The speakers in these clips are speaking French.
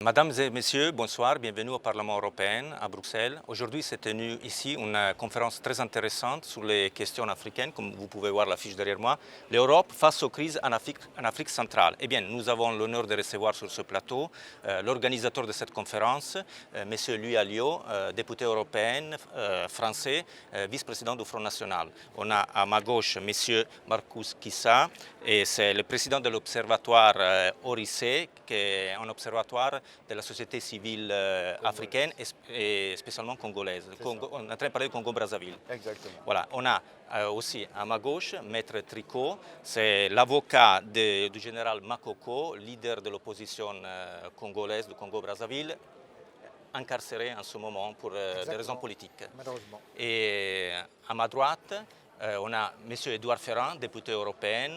Mesdames et messieurs, bonsoir, bienvenue au Parlement européen à Bruxelles. Aujourd'hui s'est tenue ici une conférence très intéressante sur les questions africaines, comme vous pouvez voir l'affiche derrière moi. L'Europe face aux crises en Afrique centrale. Eh bien, nous avons l'honneur de recevoir sur ce plateau l'organisateur de cette conférence, M. Louis Alliot, député européen français, vice-président du Front National. On a à ma gauche M. Marcus Kissa, et c'est le président de l'observatoire ORICE, qui est un observatoire de la société civile africaine et spécialement congolaise. On est en train de parler du Congo-Brazzaville. Exactement. Voilà, on a aussi à ma gauche Maître Tricot, c'est l'avocat du général Makoko, leader de l'opposition congolaise du Congo-Brazzaville, incarcéré en ce moment pour des raisons politiques. Malheureusement. Et à ma droite, on a M. Edouard Ferrand, député européen,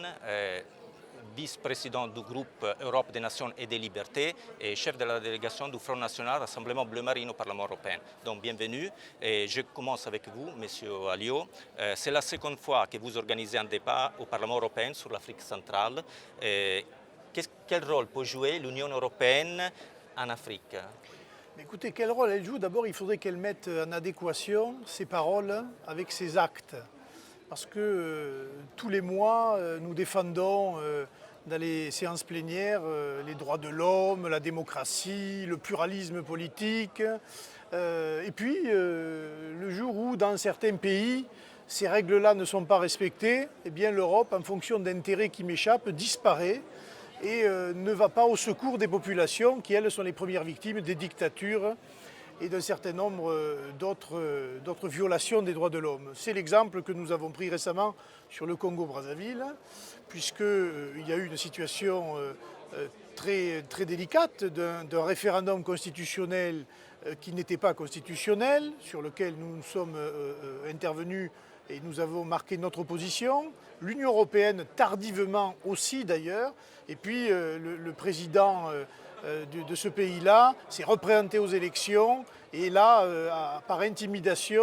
vice-président du groupe Europe des Nations et des Libertés et chef de la délégation du Front National Rassemblement Bleu Marine au Parlement européen. Donc bienvenue et je commence avec vous, Monsieur Alliot. C'est la seconde fois que vous organisez un débat au Parlement européen sur l'Afrique centrale. Quel rôle peut jouer l'Union européenne en Afrique? Mais écoutez, quel rôle elle joue? D'abord, il faudrait qu'elle mette en adéquation ses paroles avec ses actes. Parce que tous les mois, nous défendons dans les séances plénières les droits de l'homme, la démocratie, le pluralisme politique. Et puis, le jour où, dans certains pays, ces règles-là ne sont pas respectées, eh bien l'Europe, en fonction d'intérêts qui m'échappent, disparaît et ne va pas au secours des populations qui, elles, sont les premières victimes des dictatures et d'un certain nombre d'autres violations des droits de l'homme. C'est l'exemple que nous avons pris récemment sur le Congo-Brazzaville, puisqu'il y a eu une situation très délicate d'un référendum constitutionnel qui n'était pas constitutionnel, sur lequel nous sommes intervenus et nous avons marqué notre position. L'Union européenne, tardivement aussi d'ailleurs, et puis le président de ce pays-là s'est représenté aux élections et là, par intimidation,